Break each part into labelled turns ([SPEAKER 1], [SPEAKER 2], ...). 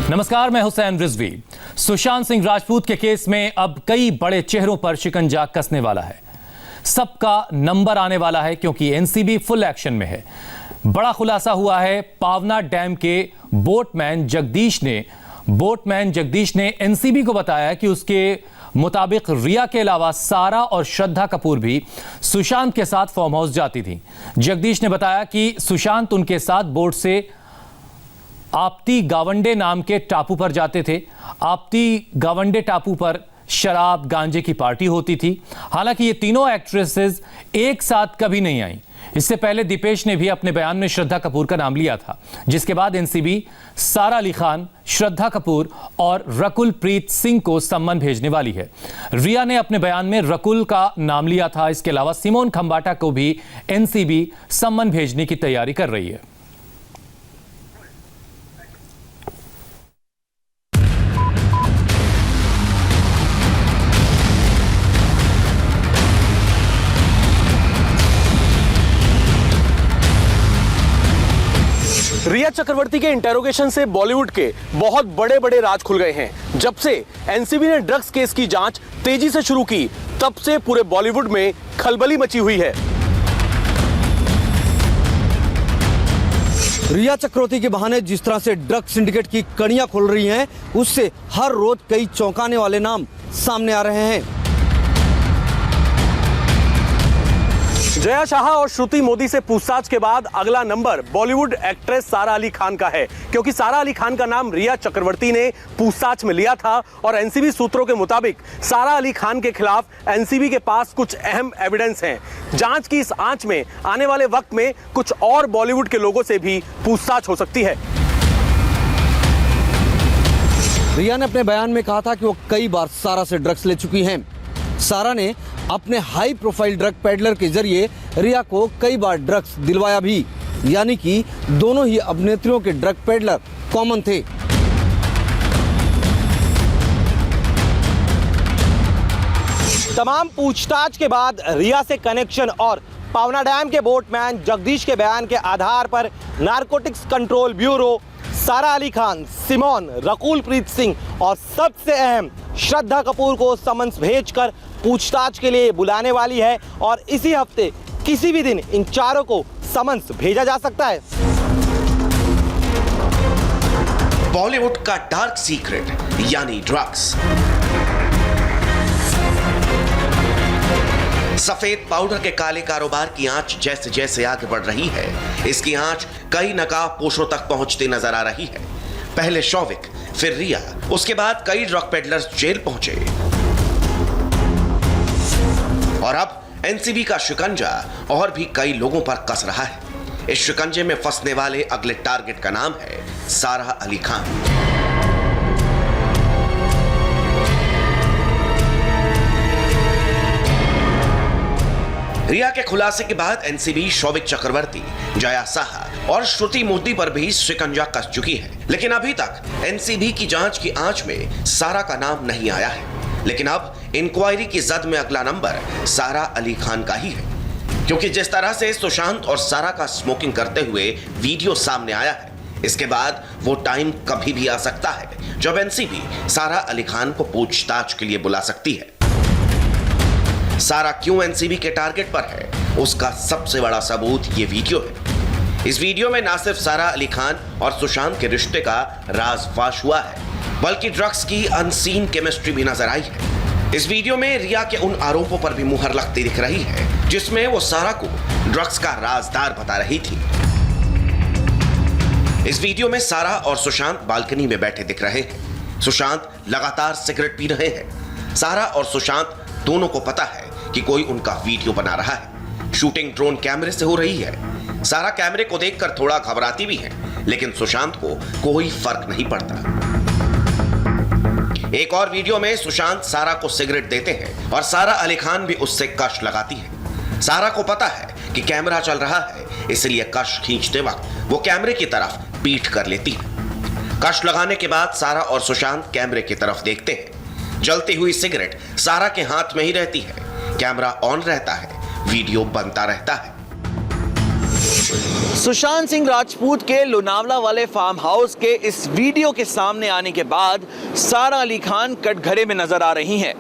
[SPEAKER 1] नमस्कार, मैं हुसैन रिजवी। सुशांत सिंह राजपूत के केस में अब कई बड़े चेहरों पर शिकंजा कसने वाला है। सबका नंबर आने वाला है क्योंकि एनसीबी फुल एक्शन में है। बड़ा खुलासा हुआ है। पावना डैम के बोटमैन जगदीश ने एनसीबी को बताया कि उसके मुताबिक रिया के अलावा सारा और श्रद्धा कपूर भी सुशांत के साथ फार्म हाउस जाती थी। जगदीश ने बताया कि सुशांत उनके साथ बोट से आपती गावंडे नाम के टापू पर जाते थे। आपती गावंडे टापू पर शराब गांजे की पार्टी होती थी। हालांकि ये तीनों एक्ट्रेसेस एक साथ कभी नहीं आई। इससे पहले दीपेश ने भी अपने बयान में श्रद्धा कपूर का नाम लिया था, जिसके बाद एनसीबी सारा अली खान, श्रद्धा कपूर और रकुल प्रीत सिंह को सम्मन भेजने वाली है। रिया ने अपने बयान में रकुल का नाम लिया था। इसके अलावा सिमोन खंबाटा को भी एनसीबी सम्मन भेजने की तैयारी कर रही है।
[SPEAKER 2] रिया चक्रवर्ती के इंटेरोगेशन से बॉलीवुड के बहुत बड़े बड़े राज खुल गए हैं। जब से एनसीबी ने ड्रग्स केस की जांच तेजी से शुरू की, तब से पूरे बॉलीवुड में खलबली मची हुई है।
[SPEAKER 3] रिया चक्रवर्ती के बहाने जिस तरह से ड्रग्स सिंडिकेट की कड़ियां खुल रही हैं, उससे हर रोज कई चौंकाने वाले नाम सामने आ रहे हैं।
[SPEAKER 2] जया शाह और श्रुति मोदी से पूछताछ के बाद अगला नंबर बॉलीवुड एक्ट्रेस सारा अली खान का है, क्योंकि सारा अली खान का नाम रिया चक्रवर्ती ने पूछताछ में लिया था और एनसीबी सूत्रों के मुताबिक सारा अली खान के खिलाफ एनसीबी के पास कुछ अहम एविडेंस हैं। जांच की इस आंच में आने वाले वक्त में कुछ और बॉलीवुड के लोगों से भी पूछताछ हो सकती है।
[SPEAKER 3] रिया ने अपने बयान में कहा था कि वो कई बार सारा से ड्रग्स ले चुकी हैं। सारा ने अपने हाई प्रोफाइल ड्रग पेडलर के जरिए रिया को कई बार ड्रग्स दिलवाया भी, यानी कि दोनों ही अभिनेत्रियों के ड्रग पेडलर कॉमन थे।
[SPEAKER 4] तमाम पूछताछ के बाद रिया से कनेक्शन और पावना डैम के बोटमैन जगदीश के बयान के आधार पर नारकोटिक्स कंट्रोल ब्यूरो सारा अली खान, सिमोन, रकुल प्रीत सिंह और सबसे अहम श्रद्धा कपूर को समन्स भेजकर पूछताछ के लिए बुलाने वाली है और इसी हफ्ते किसी भी दिन इन चारों को समन्स भेजा जा सकता है।
[SPEAKER 5] बॉलीवुड का डार्क सीक्रेट यानी ड्रग्स। सफेद पाउडर के काले कारोबार की आंच जैसे जैसे आगे बढ़ रही है, इसकी आंच कई नकाबपोशों तक पहुंचती नजर आ रही है। पहले शौविक, फिर रिया, उसके बाद कई ड्रग पेडलर्स जेल पहुंचे और अब एनसीबी का शिकंजा और भी कई लोगों पर कस रहा है। इस शिकंजे में फंसने वाले अगले टारगेट का नाम है सारा अली खान। रिया के खुलासे के बाद एनसीबी शौविक चक्रवर्ती, जया शाह और श्रुति मोदी पर भी शिकंजा कस चुकी है, लेकिन अभी तक एनसीबी की जांच की आंच में सारा का नाम नहीं आया है। लेकिन अब इंक्वायरी की जद में अगला नंबर सारा अली खान का ही है, क्योंकि जिस तरह से सुशांत और सारा का स्मोकिंग करते हुए वीडियो सामने आया है, इसके बाद वो टाइम कभी भी आ सकता है जब एनसीबी सारा अली खान को पूछताछ के लिए बुला सकती है। सारा क्यों एनसीबी के टारगेट पर है, उसका सबसे बड़ा सबूत ये वीडियो है। इस वीडियो में ना सिर्फ सारा अली खान और सुशांत के रिश्ते का राज फाश हुआ है, बल्कि ड्रग्स की अनसीन केमिस्ट्री भी नजर आई है। इस वीडियो में रिया के उन आरोपों पर भी मुहर लगती दिख रही है जिसमें वो सारा को ड्रग्स का राजदार बता रही थी। इस वीडियो में सारा और सुशांत बालकनी में बैठे दिख रहे हैं। सुशांत लगातार सिगरेट पी रहे हैं। सारा और सुशांत दोनों को पता है कि कोई उनका वीडियो बना रहा है। शूटिंग ड्रोन कैमरे से हो रही है। सारा कैमरे को देखकर थोड़ा घबराती भी है, लेकिन सुशांत को कोई फर्क नहीं पड़ता। एक और वीडियो में सुशांत सारा को सिगरेट देते हैं और सारा अली खान भी उससे कश लगाती है। सारा को पता है कि कैमरा चल रहा है, इसलिए कश खींचते वक्त वो कैमरे की तरफ पीठ कर लेती है। कश लगाने के बाद सारा और सुशांत कैमरे की तरफ देखते हैं। जलती हुई सिगरेट सारा के हाथ में ही रहती है। कैमरा ऑन रहता है, वीडियो बनता रहता है।
[SPEAKER 6] सुशांत सिंह राजपूत के लोनावला वाले फार्म हाउस के इस वीडियो के सामने आने के बाद सारा अली खान कटघरे में नजर आ रही हैं,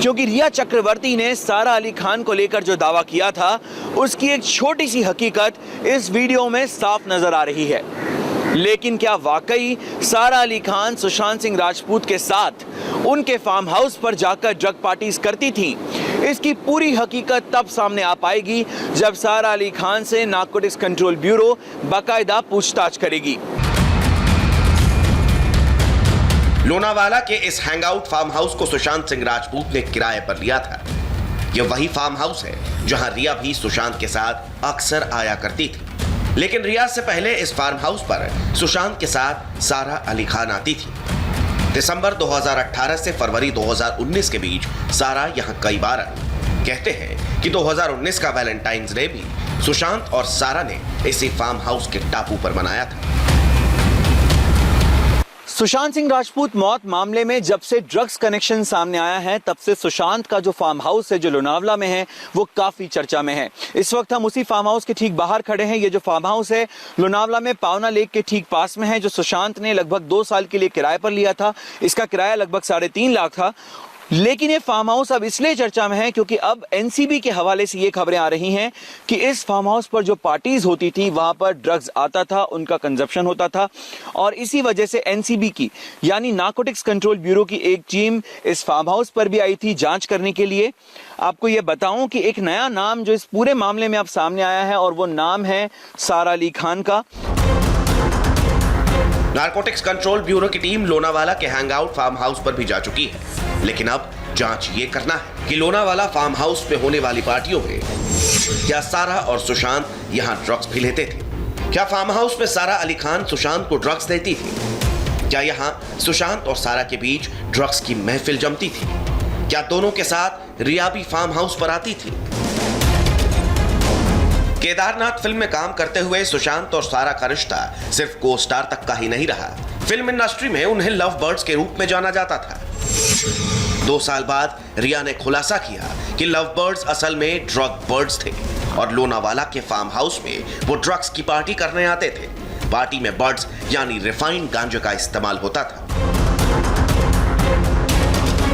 [SPEAKER 6] क्योंकि रिया चक्रवर्ती ने सारा अली खान को लेकर जो दावा किया था उसकी एक छोटी सी हकीकत इस वीडियो में साफ नजर आ रही है। लेकिन क्या वाकई सारा अली खान सुशांत सिंह राजपूत के साथ उनके फार्म हाउस पर जाकर ड्रग पार्टीज करती थी? इसकी पूरी हकीकत तब सामने आ पाएगी जब सारा अली खान से नारकोटिक्स कंट्रोल ब्यूरो बाकायदा पूछताछ करेगी।
[SPEAKER 5] लोनावाला के इस हैंगआउट फार्म हाउस को सुशांत सिंह राजपूत ने किराए पर लिया था। यह वही फार्म हाउस है जहां रिया भी सुशांत के साथ अक्सर आया करती थी। लेकिन रिया से पहले इस फार्म हाउस पर सुशांत के साथ सारा अली खान आती थी। दिसंबर 2018 से फरवरी 2019 के बीच सारा यहां कई बार आई। कहते हैं कि 2019 का वैलेंटाइंस डे भी सुशांत और सारा ने इसी फार्म हाउस के टापू पर मनाया था।
[SPEAKER 6] सुशांत सिंह राजपूत मौत मामले में जब से ड्रग्स कनेक्शन सामने आया है तब से सुशांत का जो फार्म हाउस है जो लोनावला में है वो काफी चर्चा में है। इस वक्त हम उसी फार्म हाउस के ठीक बाहर खड़े हैं। ये जो फार्म हाउस है लोनावला में पावना लेक के ठीक पास में है, जो सुशांत ने लगभग 2 साल के लिए किराए पर लिया था। इसका किराया लगभग 3.5 लाख था। लेकिन ये फार्म हाउस अब इसलिए चर्चा में है क्योंकि अब एनसीबी के हवाले से ये खबरें आ रही हैं कि इस फार्म हाउस पर जो पार्टीज होती थी वहां पर ड्रग्स आता था, उनका कंजप्शन होता था, और इसी वजह से एनसीबी की यानी नारकोटिक्स कंट्रोल ब्यूरो की एक टीम इस फार्म हाउस पर भी आई थी जांच करने के लिए। आपको ये बताऊं कि एक नया नाम जो इस पूरे मामले में अब सामने आया है और वो नाम है सारा अली खान का।
[SPEAKER 5] नारकोटिक्स कंट्रोल ब्यूरो की टीम लोनावाला के हैंगआउट फार्म हाउस पर भी जा चुकी है। लेकिन अब जांच ये करना है कि लोनावाला फार्म हाउस पे होने वाली पार्टियों में क्या सारा और सुशांत यहां ड्रग्स भी लेते थे? क्या फार्म हाउस में सारा अली खान सुशांत को ड्रग्स देती थी? क्या यहां सुशांत और सारा के बीच ड्रग्स की महफिल जमती थी? क्या दोनों के साथ रिया भी फार्म हाउस पर आती थी? केदारनाथ फिल्म में काम करते हुए सुशांत और सारा का रिश्ता सिर्फ को स्टार तक का ही नहीं रहा। फिल्म इंडस्ट्री में उन्हें लव बर्ड्स के रूप में जाना जाता था। 2 साल बाद रिया ने खुलासा किया कि लव बर्ड्स असल में ड्रग बर्ड्स थे और लोनावाला के फार्म हाउस में वो ड्रग्स की पार्टी करने आते थे। पार्टी में बर्ड्स यानी रिफाइंड गांजे का इस्तेमाल होता था।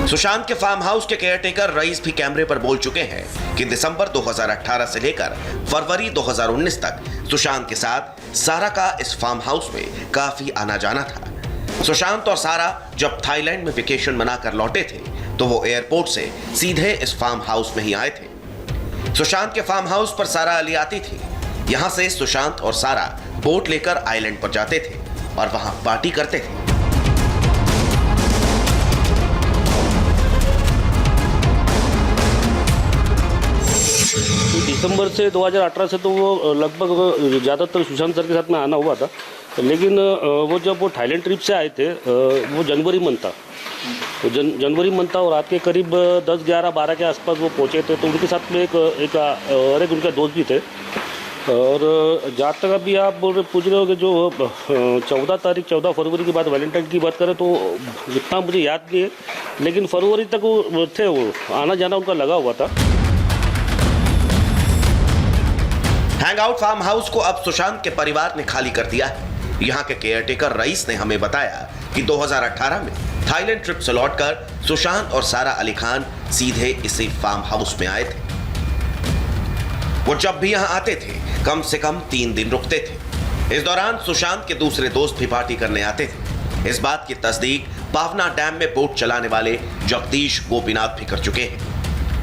[SPEAKER 5] सुशांत के फार्म हाउस के केयरटेकर रईस भी कैमरे पर बोल चुके हैं कि दिसंबर 2018 से लेकर फरवरी 2019 तक सुशांत के साथ सारा का इस फार्म हाउस में काफी आना जाना था। सुशांत और सारा जब थाईलैंड में वेकेशन मनाकर लौटे थे तो वो एयरपोर्ट से सीधे इस फार्म हाउस में ही आए थे। सुशांत के फार्म हाउस पर सारा अली आती थी। यहां से सुशांत और सारा बोट लेकर आइलैंड पर जाते थे और वहां पार्टी करते थे।
[SPEAKER 7] दिसंबर से 2018 से तो वो लगभग ज़्यादातर सुशांत सर के साथ में आना हुआ था। लेकिन वो जब वो थाईलैंड ट्रिप से आए थे वो जनवरी मंथ था। तो जनवरी मंथ था और रात के करीब 10, 11, 12 के आसपास वो पहुंचे थे। तो उनके साथ में एक उनका दोस्त भी थे। और जहाँ तक अभी आप पूछ रहे हो कि जो 14 फरवरी की बात वैलेंटाइन की बात करें तो इतना मुझे याद नहीं है, लेकिन फरवरी तक वो थे, वो आना जाना उनका लगा हुआ था।
[SPEAKER 5] हैंगआउट फार्म हाउस को अब सुशांत के परिवार ने खाली कर दिया है। यहाँ के केयरटेकर रईस ने हमें बताया कि 2018 में थाईलैंड ट्रिप से लौटकर सुशांत और सारा अली खान सीधे इसी फार्म हाउस में आए थे। वो जब भी यहाँ आते थे कम से कम 3 दिन रुकते थे। इस दौरान सुशांत के दूसरे दोस्त भी पार्टी करने आते थे। इस बात की तस्दीक पावना डैम में बोट चलाने वाले जगदीश गोपीनाथ भी कर चुके हैं।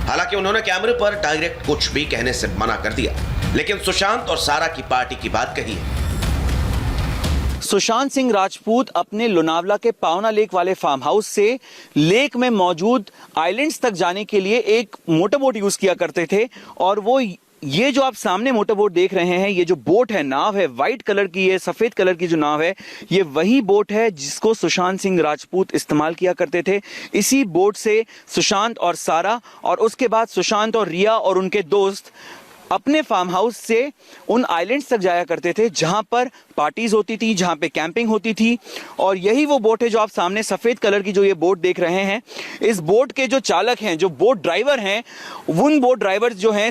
[SPEAKER 5] हालांकि उन्होंने कैमरे पर डायरेक्ट कुछ भी कहने से मना कर दिया, लेकिन सुशांत और सारा की पार्टी की बात कही है।
[SPEAKER 6] सुशांत सिंह राजपूत अपने लोनावला के पावना लेक वाले फार्म हाउस से लेक में मौजूद आइलैंड्स तक जाने के लिए एक मोटर बोट यूज किया करते थे। और वो ये जो आप सामने मोटर बोट देख रहे हैं, ये जो बोट है, नाव है, व्हाइट कलर की, ये सफेद कलर की जो नाव है, ये वही बोट है जिसको सुशांत सिंह राजपूत इस्तेमाल किया करते थे। इसी बोट से सुशांत और सारा और उसके बाद सुशांत और रिया और उनके दोस्त अपने फार्म हाउस से उन आइलैंड्स तक जाया करते थे जहां पर पार्टीज होती थी, जहां पे कैंपिंग होती थी। और यही वो बोट है जो आप सामने सफेद कलर की जो ये बोट देख रहे हैं। इस बोट के जो चालक हैं, जो बोट ड्राइवर हैं, उन बोट ड्राइवर्स जो हैं,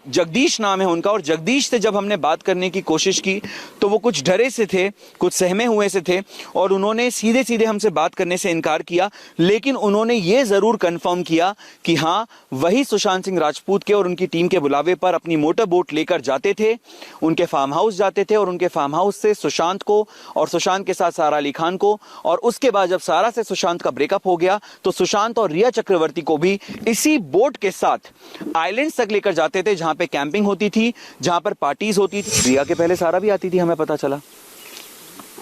[SPEAKER 6] जगदीश नाम है उनका। और जगदीश से जब हमने बात करने की कोशिश की तो वो कुछ डरे से थे, कुछ सहमे हुए से थे और उन्होंने सीधे सीधे हमसे बात करने से इनकार किया। लेकिन उन्होंने ये जरूर कंफर्म किया कि हाँ, वही सुशांत सिंह राजपूत के और उनकी टीम के बुलावे पर अपनी मोटर बोट लेकर जाते थे, उनके फार्म हाउस जाते थे और उनके फार्म हाउस से सुशांत को और सुशांत के साथ सारा अली खान को, और उसके बाद जब सारा से सुशांत का ब्रेकअप हो गया तो सुशांत और रिया चक्रवर्ती को भी इसी बोट के साथ आइलैंड्स तक लेकर जाते थे जहां पे कैंपिंग होती थी, जहां पर पार्टीज होती थी। रिया के पहले सारा भी आती थी, हमें पता चला।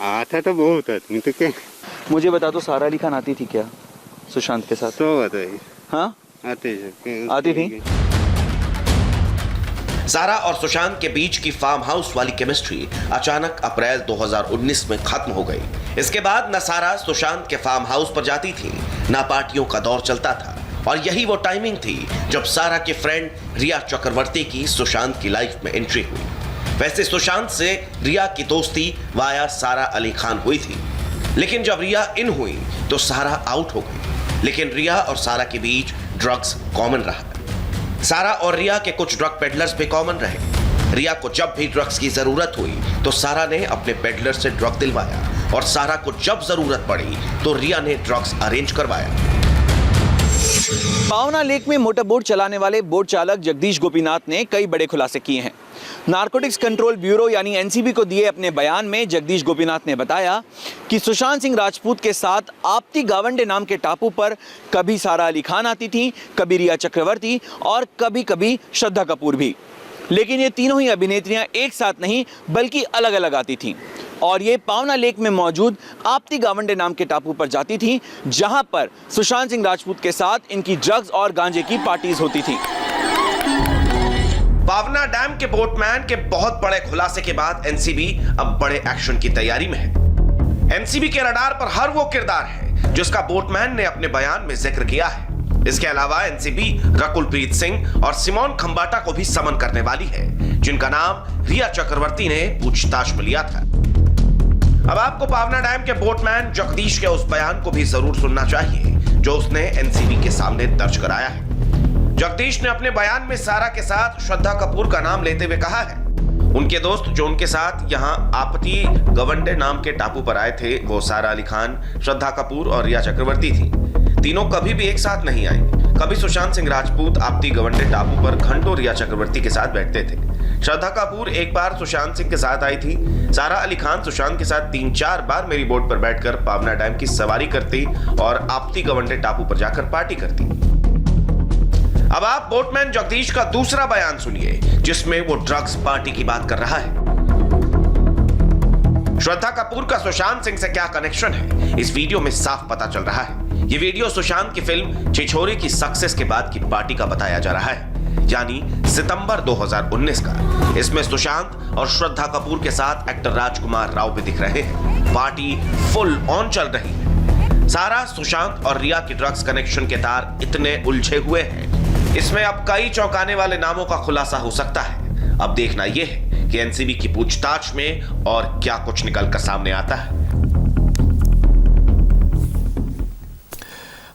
[SPEAKER 8] आता तो बहुत आदमी तो क्या।
[SPEAKER 6] मुझे बता दो, सारा अली खान आती थी क्या सुशांत के साथ?
[SPEAKER 8] तो बताइए।
[SPEAKER 6] हाँ,
[SPEAKER 8] आती
[SPEAKER 6] थी।
[SPEAKER 5] सारा और सुशांत के बीच की फार्म हाउस वाली केमिस्ट्री अचानक अप्रैल 2019 में खत्म हो गई। इसके बाद न सारा सुशांत के फार्म हाउस पर जाती थी, न पार्टियों का दौर चलता था। और यही वो टाइमिंग थी जब सारा के फ्रेंड रिया चक्रवर्ती की सुशांत की लाइफ में एंट्री हुई। वैसे सुशांत से रिया की दोस्ती वाया सारा अली खान हुई थी, लेकिन जब रिया इन हुई तो सारा आउट हो गई। लेकिन रिया और सारा के बीच ड्रग्स कॉमन रहा। सारा और रिया के कुछ ड्रग पेडलर्स भी कॉमन रहे। रिया को जब भी ड्रग्स की जरूरत हुई तो सारा ने अपने पेडलर से ड्रग दिलवाया, और सारा को जब जरूरत पड़ी तो रिया ने ड्रग्स अरेंज करवाया।
[SPEAKER 6] पावना लेक में मोटर बोट चलाने वाले बोट चालक जगदीश गोपीनाथ ने कई बड़े खुलासे किए हैं। नारकोटिक्स कंट्रोल ब्यूरो यानी एनसीबी को दिए अपने बयान में जगदीश गोपीनाथ ने बताया कि सुशांत सिंह राजपूत के साथ आपती गावंडे नाम के टापू पर कभी सारा अली खान आती थी, कभी रिया चक्रवर्ती और कभी कभी श्रद्धा कपूर भी। लेकिन ये तीनों ही अभिनेत्रियां एक साथ नहीं बल्कि अलग अलग आती थीं, और ये पावना लेक में मौजूद आपती गावंडे नाम के टापू पर जाती थी, जहां पर सुशांत सिंह राजपूत के साथ इनकी ड्रग्स और गांजे की पार्टीज होती थी।
[SPEAKER 5] पावना डैम के बोटमैन के बहुत बड़े खुलासे के बाद एनसीबी अब बड़े एक्शन की तैयारी में है। एनसीबी के रडार पर हर वो किरदार है जिसका बोटमैन ने अपने बयान में जिक्र किया है। इसके अलावा एनसीबी रकुलप्रीत सिंह और सिमोन खंबाटा को भी समन करने वाली है, जिनका नाम रिया चक्रवर्ती ने पूछताछ में लिया था। अब आपको पावना डैम के बोटमैन जगदीश के उस बयान को भी जरूर सुनना चाहिए जो उसने एनसीबी के सामने दर्ज कराया है। जगदीश ने अपने बयान में सारा के साथ श्रद्धा कपूर का नाम लेते हुए कहा है, उनके दोस्त जो उनके साथ यहाँ आपती गवंडे नाम के टापू पर आए थे वो सारा अली खान, श्रद्धा कपूर और रिया चक्रवर्ती थी। तीनों कभी भी एक साथ नहीं आई। कभी सुशांत सिंह राजपूत आपती गवंडे टापू पर घंटों रिया चक्रवर्ती के साथ बैठते थे। श्रद्धा कपूर एक बार सुशांत सिंह के साथ आई थी। सारा अली खान सुशांत के साथ 3-4 बार मेरी बोट पर बैठकर पावना डैम की सवारी करती और आपती गवंडे टापू पर जाकर पार्टी करती। अब आप बोटमैन जगदीश का दूसरा बयान सुनिए जिसमें वो ड्रग्स पार्टी की बात कर रहा है। श्रद्धा कपूर का सुशांत सिंह से क्या कनेक्शन है, इस वीडियो में साफ पता चल रहा है। ये वीडियो सुशांत की फिल्म छिछोरे की सक्सेस के बाद की पार्टी का बताया जा रहा है, यानी सितंबर 2019 का। इसमें सुशांत और श्रद्धा कपूर के साथ एक्टर राजकुमार राव भी दिख रहे हैं। पार्टी फुल ऑन चल रही है। सारा, सुशांत और रिया की ड्रग्स कनेक्शन के तार इतने उलझे हुए हैं, इसमें अब कई चौंकाने वाले नामों का खुलासा हो सकता है। अब देखना यह है कि एनसीबी की पूछताछ में और क्या कुछ निकलकर सामने आता है।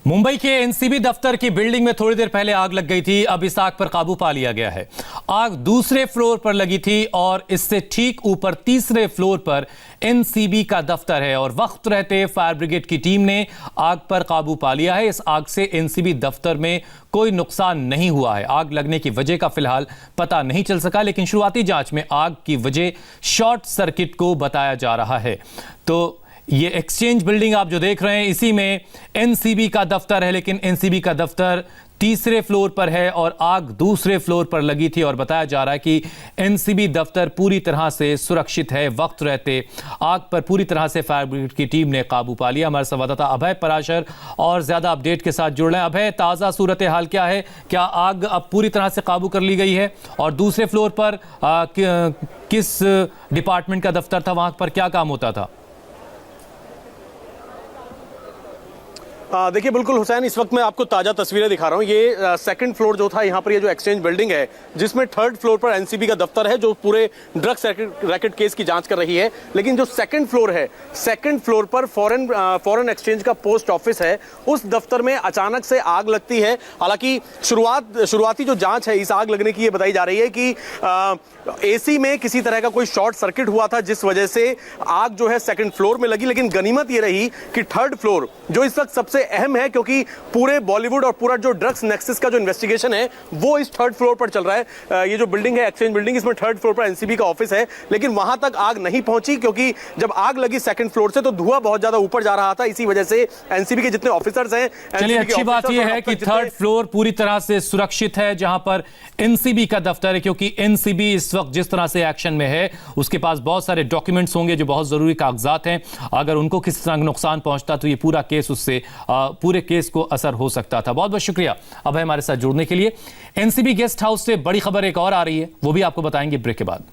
[SPEAKER 1] मुंबई के एनसीबी दफ्तर की बिल्डिंग में थोड़ी देर पहले आग लग गई थी। अब इस आग पर काबू पा लिया गया है। आग दूसरे फ्लोर पर लगी थी और इससे ठीक ऊपर तीसरे फ्लोर पर एनसीबी का दफ्तर है और वक्त रहते फायर ब्रिगेड की टीम ने आग पर काबू पा लिया है। इस आग से एनसीबी दफ्तर में कोई नुकसान नहीं हुआ है। आग लगने की वजह का फिलहाल पता नहीं चल सका, लेकिन शुरुआती जांच में आग की वजह शॉर्ट सर्किट को बताया जा रहा है। तो ये एक्सचेंज बिल्डिंग आप जो देख रहे हैं इसी में एनसीबी का दफ्तर है, लेकिन एनसीबी का दफ्तर तीसरे फ्लोर पर है और आग दूसरे फ्लोर पर लगी थी और बताया जा रहा है कि एनसीबी दफ्तर पूरी तरह से सुरक्षित है। वक्त रहते आग पर पूरी तरह से फायर ब्रिगेड की टीम ने काबू पा लिया। हमारे संवाददाता अभय पराशर और ज्यादा अपडेट के साथ जुड़ रहे हैं। अभय, ताजा सूरत हाल क्या है? क्या आग अब पूरी तरह से काबू कर ली गई है और दूसरे फ्लोर पर किस डिपार्टमेंट का दफ्तर था, वहां पर क्या काम होता था?
[SPEAKER 2] देखिए बिल्कुल हुसैन, इस वक्त मैं आपको ताजा तस्वीरें दिखा रहा हूँ। ये सेकंड फ्लोर जो था यहाँ पर, ये जो एक्सचेंज बिल्डिंग है जिसमें थर्ड फ्लोर पर एनसीबी का दफ्तर है जो पूरे ड्रग्स रैकेट केस की जांच कर रही है। लेकिन जो सेकंड फ्लोर है, सेकंड फ्लोर पर फॉरेन एक्सचेंज का पोस्ट ऑफिस है, उस दफ्तर में अचानक से आग लगती है। हालांकि शुरुआती जो जांच है इस आग लगने की, ये बताई जा रही है कि एसी में किसी तरह का कोई शॉर्ट सर्किट हुआ था जिस वजह से आग जो है सेकंड फ्लोर में लगी। लेकिन गनीमत ये रही कि थर्ड फ्लोर जो इस वक्त सबसे अहम है, क्योंकि पूरे बॉलीवुड और पूरा जो ड्रग्स नेक्सस का जो इन्वेस्टिगेशन है वो इस थर्ड फ्लोर पर चल रहा है। ये जो बिल्डिंग है एक्सचेंज बिल्डिंग, इसमें थर्ड फ्लोर पर एनसीबी का ऑफिस है। लेकिन वहां तक आग नहीं पहुंची क्योंकि जब आग लगी सेकंड फ्लोर से तो धुआं बहुत ज्यादा ऊपर जा रहा था। इसी वजह से एनसीबी के जितने ऑफिसर्स हैं,
[SPEAKER 1] चलिए अच्छी बात यह है कि थर्ड फ्लोर पूरी तरह से सुरक्षित है जहां पर एनसीबी का दफ्तर है, क्योंकि एनसीबी इस वक्त जिस तरह से एक्शन में है उसके पास बहुत सारे डॉक्यूमेंट्स होंगे जो बहुत जरूरी कागजात हैं। अगर उनको किसी तरह नुकसान पहुंचता तो ये पूरा केस उससे पूरे केस को असर हो सकता था। बहुत बहुत शुक्रिया अभय हमारे साथ जुड़ने के लिए। एनसीबी गेस्ट हाउस से बड़ी खबर एक और आ रही है, वो भी आपको बताएंगे ब्रेक के बाद।